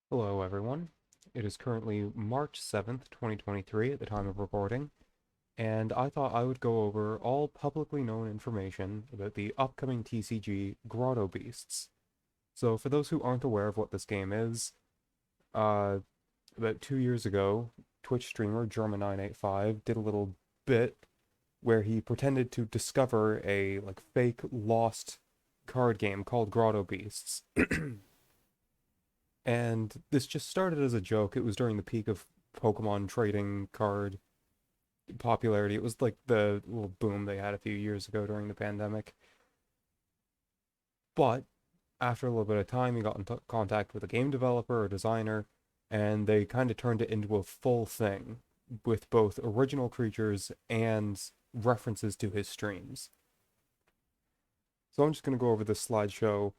Hello, everyone. It is currently March 7th, 2023 at the time of recording, and I thought I would go over all publicly known information about the upcoming TCG Grotto Beasts. So, for those who aren't aware of what this game is, uh, about 2 years ago, Twitch streamer Jerma985 did a little bit where he pretended to discover a fake lost card game called Grotto Beasts. And this just started as a joke. It was during the peak of Pokemon trading card popularity. It was like the little boom they had a few years ago during the pandemic. But after a little bit of time, he got in contact with a game developer or designer, and they kind of turned it into a full thing with both original creatures and references to his streams. So I'm just going to go over this slideshow.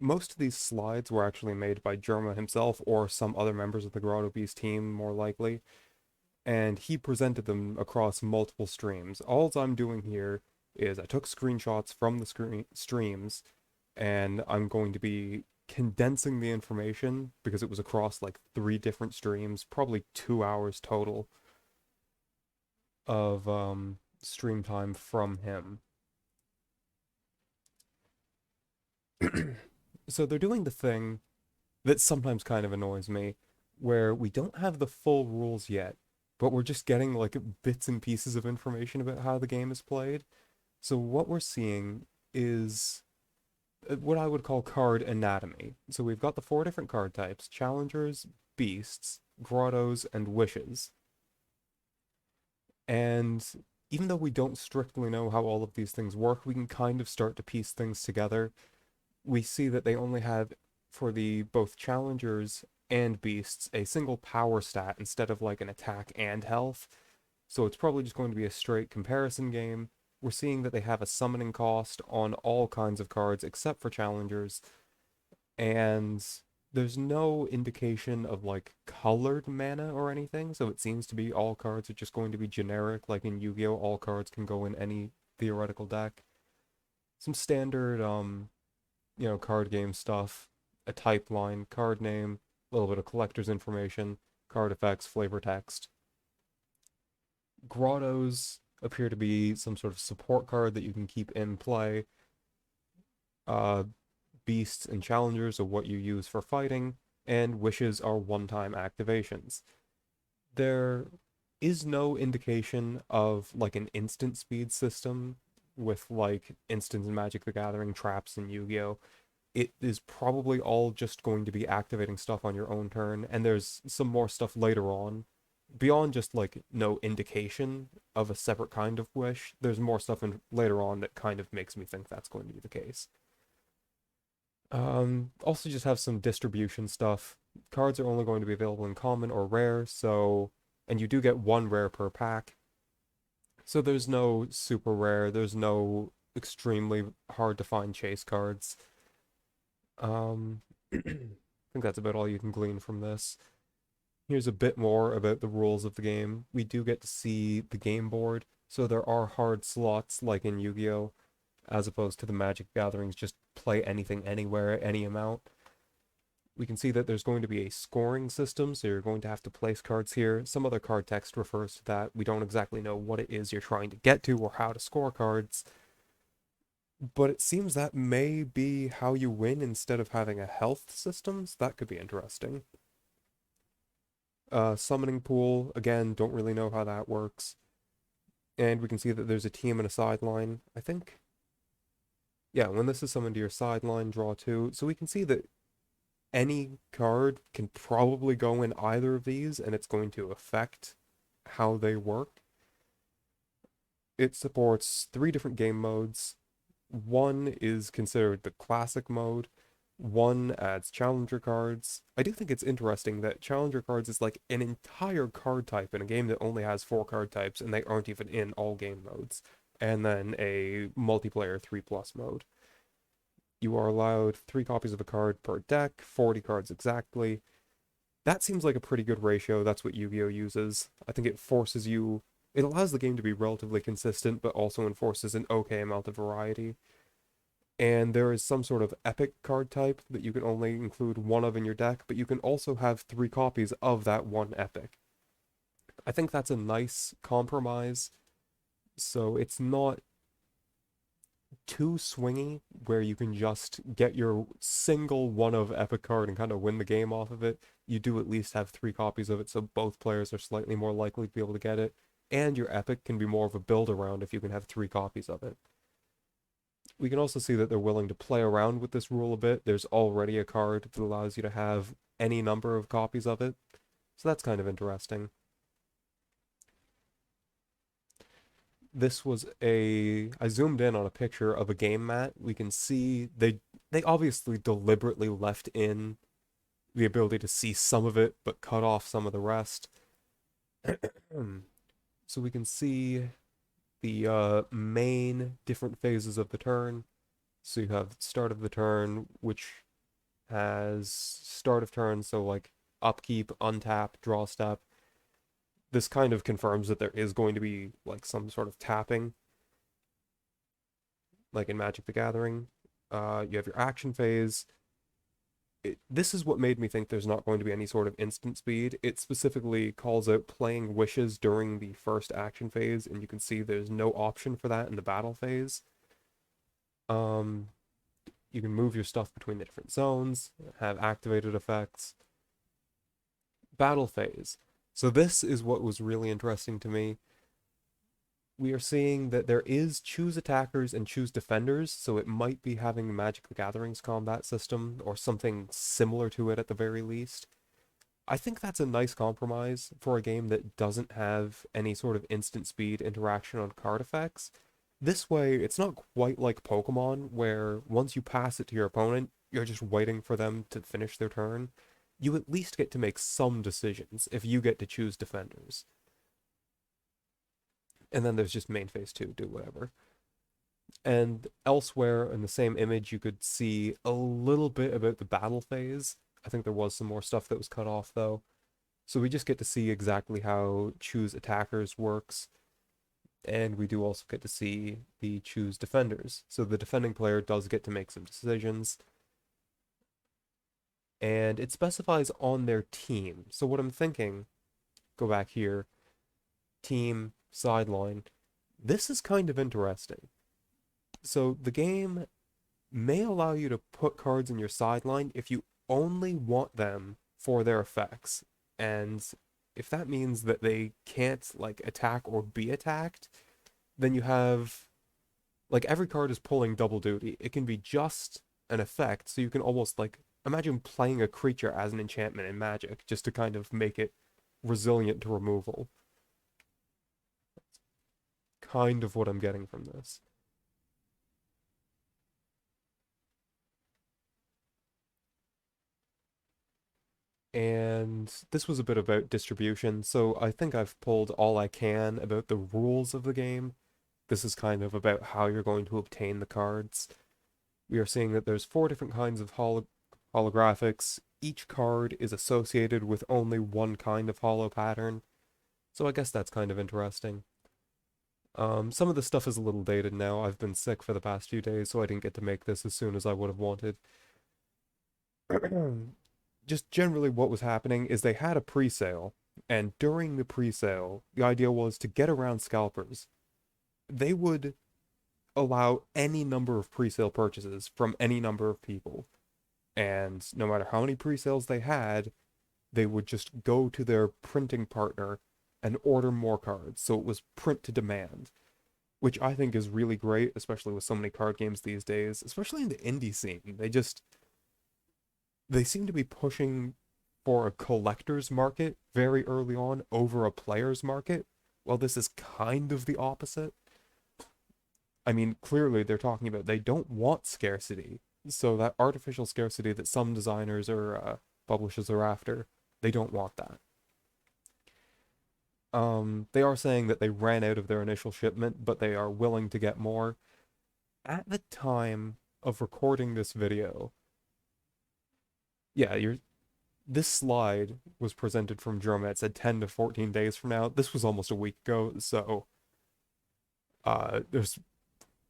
Most of these slides were actually made by Jerma himself or some other members of the Grotto Beast team, more likely, and he presented them across multiple streams. All I'm doing here is I took screenshots from the streams, and I'm going to be condensing the information because it was across like three different streams, probably 2 hours total of stream time from him. So they're doing the thing that sometimes kind of annoys me, where we don't have the full rules yet, but we're just getting like bits and pieces of information about how the game is played. So what we're seeing is what I would call card anatomy. So we've got the four different card types: challengers, beasts, grottos, and wishes. And even though we don't strictly know how all of these things work, we can kind of start to piece things together. We see that they only have, for the both challengers and beasts, a single power stat instead of like an attack and health. So it's probably just going to be a straight comparison game. We're seeing that they have a summoning cost on all kinds of cards except for challengers, and there's no indication of like colored mana or anything, so it seems to be all cards are just going to be generic, like in Yu-Gi-Oh! All cards can go in any theoretical deck. Some standard card game stuff, a type line, card name, a little bit of collector's information, card effects, flavor text. Grottos appear to be some sort of support card that you can keep in play. Uh, Beasts and challengers are what you use for fighting, and wishes are one-time activations. There is no indication of like an instant speed system with like instant and Magic the Gathering traps and Yu-Gi-Oh! It is probably all just going to be activating stuff on your own turn, and there's some more stuff later on. Beyond just like no indication of a separate kind of wish, there's more stuff in later on that kind of makes me think that's going to be the case. Also just have some distribution stuff. Cards are only going to be available in common or rare, so, and you do get one rare per pack. So there's no super rare, there's no extremely hard to find chase cards. I think that's about all you can glean from this. Here's a bit more about the rules of the game. We do get to see the game board, so there are hard slots like in Yu-Gi-Oh! As opposed to the Magic Gatherings, just play anything, anywhere, any amount. We can see that there's going to be a scoring system, so you're going to have to place cards here. Some other card text refers to that. We don't exactly know what it is you're trying to get to or how to score cards, but it seems that may be how you win instead of having a health system, so that could be interesting. Summoning pool, again, don't really know how that works. And we can see that there's a team and a sideline. I think, yeah, when this is summoned to your sideline, draw two. So we can see that any card can probably go in either of these, and it's going to affect how they work. It supports three different game modes. One is considered the classic mode. One adds challenger cards. I do think it's interesting that challenger cards is like an entire card type in a game that only has four card types, and they aren't even in all game modes. And then a multiplayer 3 plus mode. You are allowed three copies of a card per deck, 40 cards exactly. That seems like a pretty good ratio. That's what Yu-Gi-Oh uses. I think it allows the game to be relatively consistent, but also enforces an okay amount of variety. And there is some sort of epic card type that you can only include one of in your deck, but you can also have three copies of that one epic. I think that's a nice compromise. So it's not too swingy where you can just get your single one of epic card and kind of win the game off of it. You do at least have three copies of it, so both players are slightly more likely to be able to get it. And your epic can be more of a build around if you can have three copies of it. We can also see that they're willing to play around with this rule a bit. There's already a card that allows you to have any number of copies of it. So that's kind of interesting. This was I zoomed in on a picture of a game mat. We can see they obviously deliberately left in the ability to see some of it, but cut off some of the rest. So we can see the main different phases of the turn. So you have start of the turn, which has start of turn, so like upkeep, untap, draw step. This kind of confirms that there is going to be like some sort of tapping, like in Magic the Gathering. You have your action phase. This is what made me think there's not going to be any sort of instant speed. It specifically calls out playing wishes during the first action phase, and you can see there's no option for that in the battle phase. Um, you can move your stuff between the different zones, have activated effects. Battle phase. So this is what was really interesting to me. We are seeing that there is choose attackers and choose defenders, so it might be having Magic the Gathering's combat system or something similar to it at the very least. I think that's a nice compromise for a game that doesn't have any sort of instant speed interaction on card effects. This way, it's not quite like Pokemon, where once you pass it to your opponent, you're just waiting for them to finish their turn. You at least get to make some decisions if you get to choose defenders. And then there's just main phase 2, do whatever. And elsewhere in the same image, you could see a little bit about the battle phase. I think there was some more stuff that was cut off though. So we just get to see exactly how choose attackers works. And we do also get to see the choose defenders. So the defending player does get to make some decisions. And it specifies on their team. So what I'm thinking, go back here, team, sideline. This is kind of interesting. So the game may allow you to put cards in your sideline if you only want them for their effects. And if that means that they can't like attack or be attacked, then you have like every card is pulling double duty. It can be just an effect, so you can almost like imagine playing a creature as an enchantment in Magic just to kind of make it resilient to removal. Kind of what I'm getting from this. And this was a bit about distribution, so I think I've pulled all I can about the rules of the game. This is kind of about how you're going to obtain the cards. We are seeing that there's four different kinds of holographics. Each card is associated with only one kind of holo pattern, so I guess that's kind of interesting. Some of the stuff is a little dated now. I've been sick for the past few days, so I didn't get to make this as soon as I would have wanted. Just generally what was happening is they had a pre-sale, and during the pre-sale, the idea was to get around scalpers. They would allow any number of pre-sale purchases from any number of people, and no matter how many pre-sales they had, they would just go to their printing partner and order more cards. So it was print to demand, which I think is really great, especially with so many card games these days, especially in the indie scene. They seem to be pushing for a collector's market very early on over a player's market. Well, this is kind of the opposite. I mean, clearly they're talking about they don't want scarcity. So that artificial scarcity that some designers or publishers are after, they don't want that. They are saying that they ran out of their initial shipment, but they are willing to get more. At the time of recording this video, yeah, this slide was presented from Jerma. It said 10 to 14 days from now. This was almost a week ago, so there's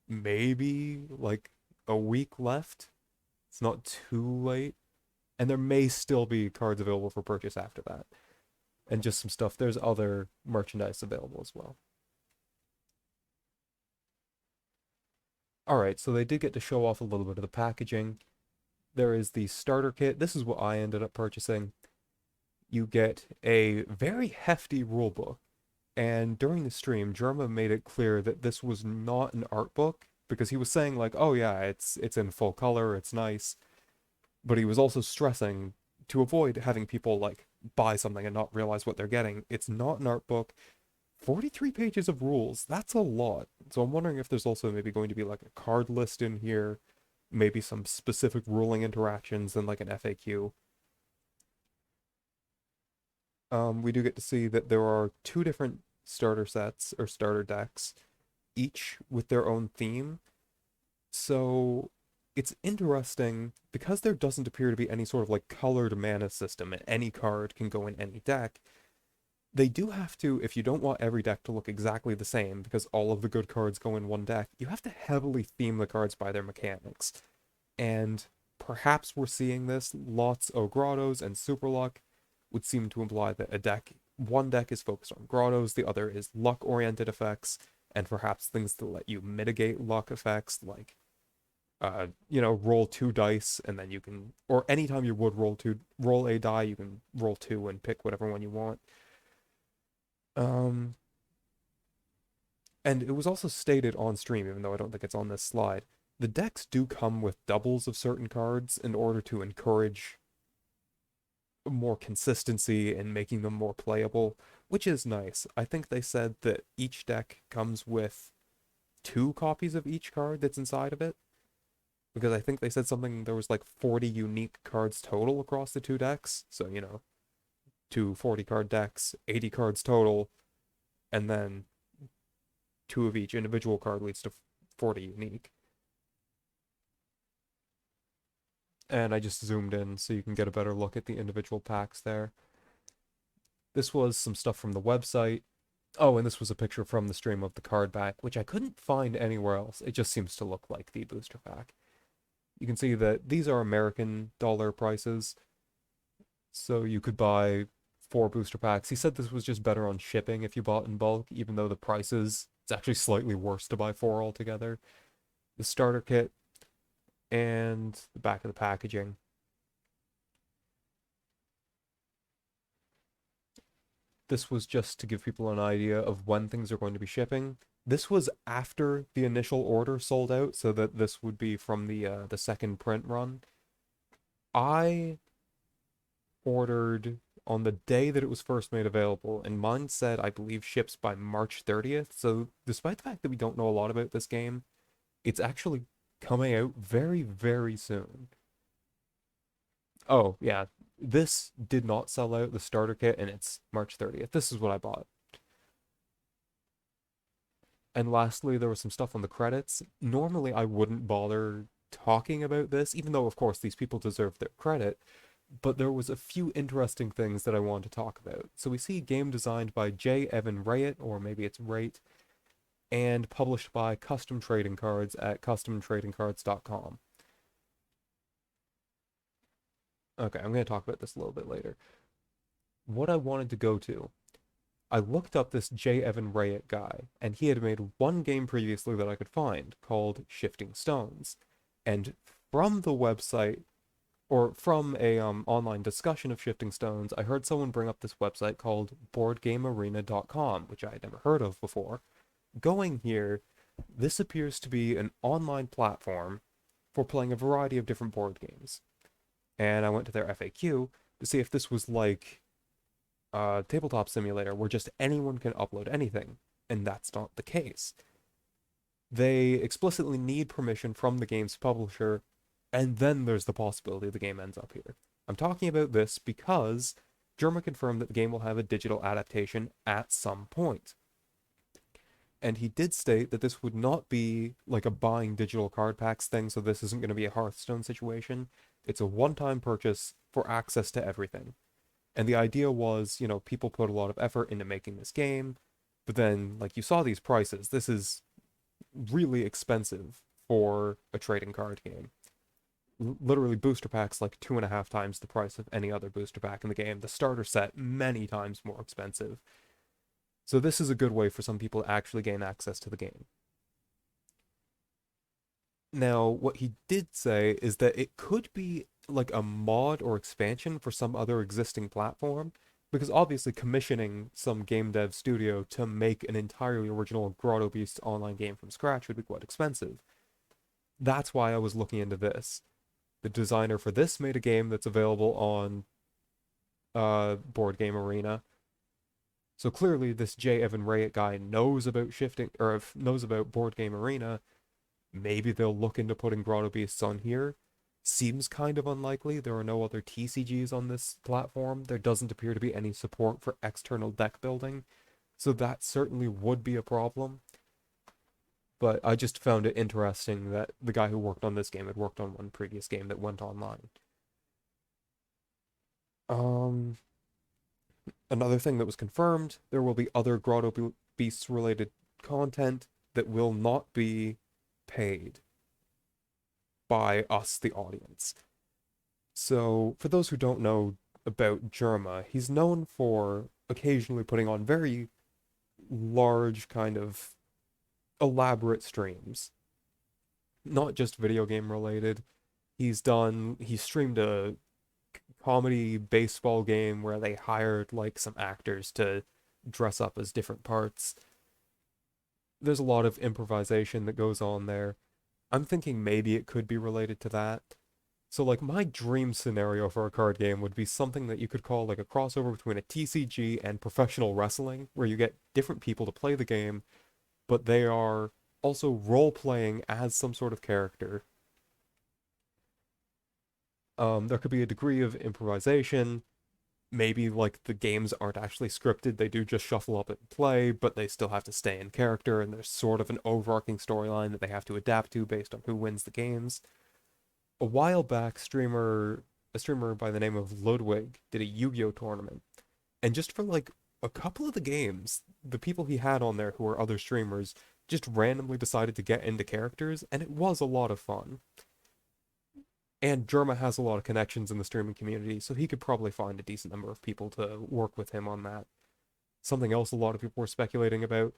maybe like a week left. It's not too late. And there may still be cards available for purchase after that. And just some stuff. There's other merchandise available as well. Alright, so they did get to show off a little bit of the packaging. There is the starter kit. This is what I ended up purchasing. You get a very hefty rulebook. And during the stream, Jerma made it clear that this was not an art book because he was saying like, "Oh yeah, it's in full color, it's nice." But he was also stressing to avoid having people like buy something and not realize what they're getting. It's not an art book. 43 pages of rules. That's a lot. So I'm wondering if there's also maybe going to be like a card list in here, maybe some specific ruling interactions and like an FAQ. We do get to see that there are two different starter sets or starter decks, each with their own theme. So it's interesting because there doesn't appear to be any sort of like colored mana system and any card can go in any deck. They do have to, if you don't want every deck to look exactly the same, because all of the good cards go in one deck, you have to heavily theme the cards by their mechanics. And perhaps we're seeing this. Lots of Grottos and Super Luck would seem to imply that one deck is focused on Grottos, the other is luck-oriented effects, and perhaps things to let you mitigate luck effects, like, roll two dice, and then you can, or anytime you would roll a die, you can roll two and pick whatever one you want. Um, and it was also stated on stream, even though I don't think it's on this slide, the decks do come with doubles of certain cards in order to encourage more consistency and making them more playable, which is nice. I think they said that each deck comes with two copies of each card that's inside of it. Because I think they said something, there was like 40 unique cards total across the two decks. So, two 40 card decks, 80 cards total, and then two of each individual card leads to 40 unique. And I just zoomed in so you can get a better look at the individual packs there. This was some stuff from the website. Oh, and this was a picture from the stream of the card back, which I couldn't find anywhere else. It just seems to look like the booster pack. You can see that these are American dollar prices. So you could buy 4 booster packs. He said this was just better on shipping if you bought in bulk, even though the prices, it's actually slightly worse to buy 4 altogether. The starter kit and the back of the packaging. This was just to give people an idea of when things are going to be shipping. This was after the initial order sold out, so that this would be from the second print run. I ordered on the day that it was first made available, and mine said, I believe, ships by March 30th. So despite the fact that we don't know a lot about this game, it's actually coming out very, very soon. Oh, yeah. This did not sell out, the starter kit, and it's March 30th. This is what I bought. And lastly, there was some stuff on the credits. Normally, I wouldn't bother talking about this, even though, of course, these people deserve their credit. But there was a few interesting things that I wanted to talk about. So we see a game designed by J. Evan Rayet, or maybe it's Rate, and published by Custom Trading Cards at customtradingcards.com. Okay, I'm going to talk about this a little bit later. What I wanted to go to, I looked up this J. Evan Rayet guy, and he had made one game previously that I could find called Shifting Stones. And from the website, or from a online discussion of Shifting Stones, I heard someone bring up this website called BoardGameArena.com, which I had never heard of before. Going here, this appears to be an online platform for playing a variety of different board games. And I went to their FAQ to see if this was like a tabletop simulator where just anyone can upload anything, and that's not the case. They explicitly need permission from the game's publisher, and then there's the possibility the game ends up here. I'm talking about this because Jerma confirmed that the game will have a digital adaptation at some point. And he did state that this would not be like a buying digital card packs thing, so this isn't going to be a Hearthstone situation. It's a one-time purchase for access to everything. And the idea was, people put a lot of effort into making this game, but then, like, you saw these prices. This is really expensive for a trading card game. Literally booster packs like 2.5 times the price of any other booster pack in the game. The starter set many times more expensive. So this is a good way for some people to actually gain access to the game. Now, what he did say is that it could be like a mod or expansion for some other existing platform, because obviously commissioning some game dev studio to make an entirely original Grotto Beasts online game from scratch would be quite expensive. That's why I was looking into this. The designer for this made a game that's available on Board Game Arena. So clearly this J. Evan Rayett guy knows about shifting, or knows about Board Game Arena. Maybe they'll look into putting Grotto Beasts on here. Seems kind of unlikely. There are no other TCGs on this platform. There doesn't appear to be any support for external deck building. So that certainly would be a problem. But I just found it interesting that the guy who worked on this game had worked on one previous game that went online. Um, Another thing that was confirmed, there will be other Grotto Beasts related content that will not be paid by us, the audience. So, for those who don't know about Jerma, he's known for occasionally putting on very large, kind of elaborate streams, not just video game related. He streamed a comedy baseball game where they hired like some actors to dress up as different parts. There's a lot of improvisation that goes on there. I'm thinking maybe it could be related to that. So like my dream scenario for a card game would be something that you could call like a crossover between a TCG and professional wrestling, where you get different people to play the game, but they are also role-playing as some sort of character. There could be a degree of improvisation. Maybe like the games aren't actually scripted, they do just shuffle up and play, but they still have to stay in character, and there's sort of an overarching storyline that they have to adapt to based on who wins the games. A while back, a streamer by the name of Ludwig did a Yu-Gi-Oh tournament, and just for like a couple of the games, the people he had on there who were other streamers just randomly decided to get into characters, and it was a lot of fun. And Jerma has a lot of connections in the streaming community, so he could probably find a decent number of people to work with him on that. Something else a lot of people were speculating about,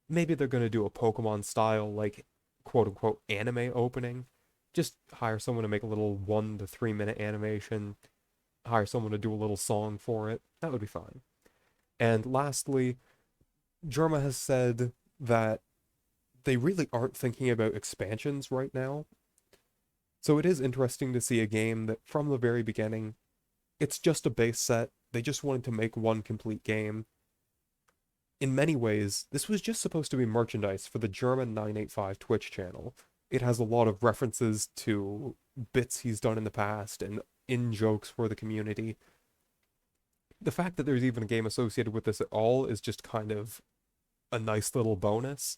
maybe they're going to do a Pokemon style, like, quote unquote, anime opening. Just hire someone to make a little 1 to 3 minute animation, hire someone to do a little song for it. That would be fine. And lastly, Jerma has said that they really aren't thinking about expansions right now. So it is interesting to see a game that from the very beginning, it's just a base set. They just wanted to make one complete game. In many ways, this was just supposed to be merchandise for the Jerma985 Twitch channel. It has a lot of references to bits he's done in the past and in-jokes for the community. The fact that there's even a game associated with this at all is just kind of a nice little bonus.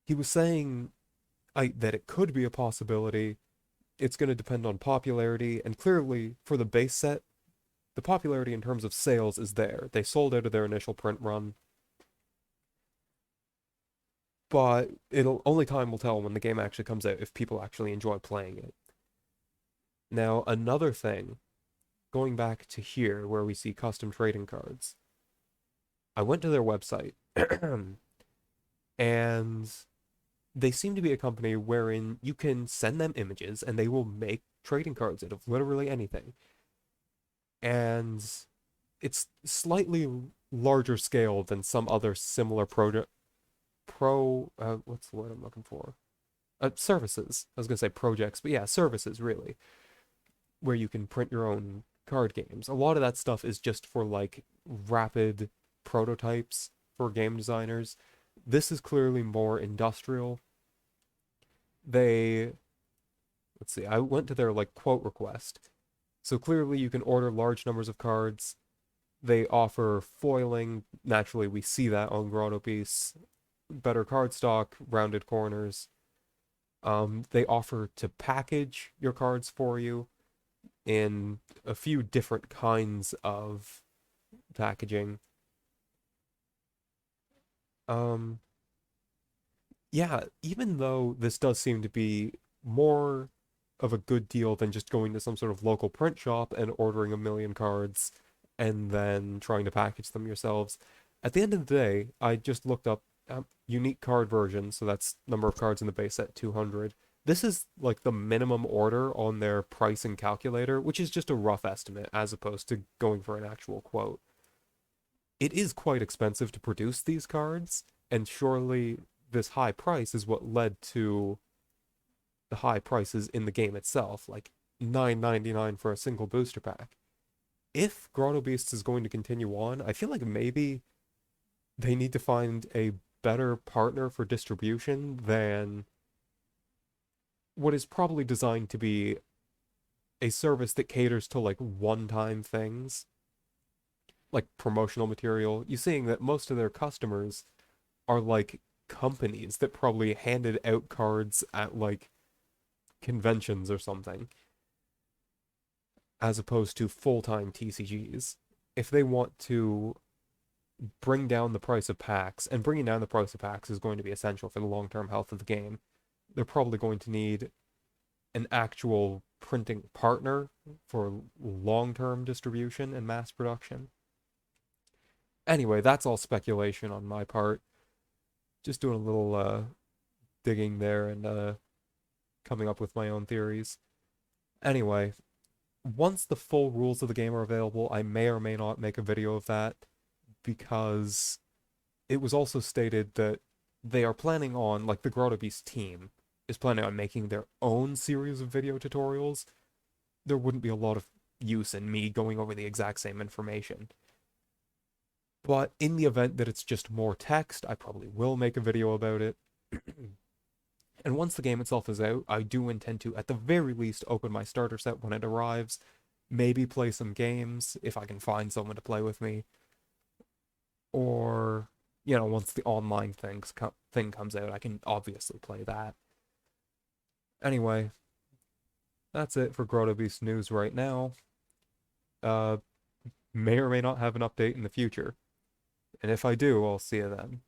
He was saying that it could be a possibility. It's going to depend on popularity, and clearly, for the base set, the popularity in terms of sales is there. They sold out of their initial print run. But only time will tell when the game actually comes out if people actually enjoy playing it. Now, another thing, going back to here where we see custom trading cards, I went to their website and they seem to be a company wherein you can send them images and they will make trading cards out of literally anything. And it's slightly larger scale than some other similar what's the word I'm looking for? Services. I was gonna say projects, but yeah, services really, where you can print your own card games. A lot of that stuff is just for like rapid prototypes for game designers. This is clearly more industrial. Let's see, I went to their like quote request. So clearly you can order large numbers of cards. They offer foiling. Naturally, we see that on Grotto Beasts. Better cardstock, rounded corners. They offer to package your cards for you in a few different kinds of packaging. Um, yeah, even though this does seem to be more of a good deal than just going to some sort of local print shop and ordering a million cards and then trying to package them yourselves, at the end of the day, I just looked up unique card version, so that's number of cards in the base set 200. This is like the minimum order on their pricing calculator, which is just a rough estimate as opposed to going for an actual quote. It is quite expensive to produce these cards, and surely this high price is what led to the high prices in the game itself, like 9.99 for a single booster pack. If Grotto Beasts is going to continue on, I feel like maybe they need to find a better partner for distribution than what is probably designed to be a service that caters to like one-time things, like promotional material. You're seeing that most of their customers are like companies that probably handed out cards at like conventions or something, as opposed to full-time TCGs. If they want to bring down the price of packs, and bringing down the price of packs is going to be essential for the long-term health of the game, they're probably going to need an actual printing partner for long-term distribution and mass production. Anyway, that's all speculation on my part. Just doing a little digging there and coming up with my own theories. Anyway, once the full rules of the game are available, I may or may not make a video of that because it was also stated that they are planning on, like the Grotto Beast team, is planning on making their own series of video tutorials. There wouldn't be a lot of use in me going over the exact same information. But in the event that it's just more text, I probably will make a video about it. And once the game itself is out, I do intend to, at the very least, open my starter set when it arrives. Maybe play some games if I can find someone to play with me. Or, once the online thing comes out, I can obviously play that. Anyway, that's it for Grotto Beast news right now. Uh, may or may not have an update in the future. And if I do, I'll see you then.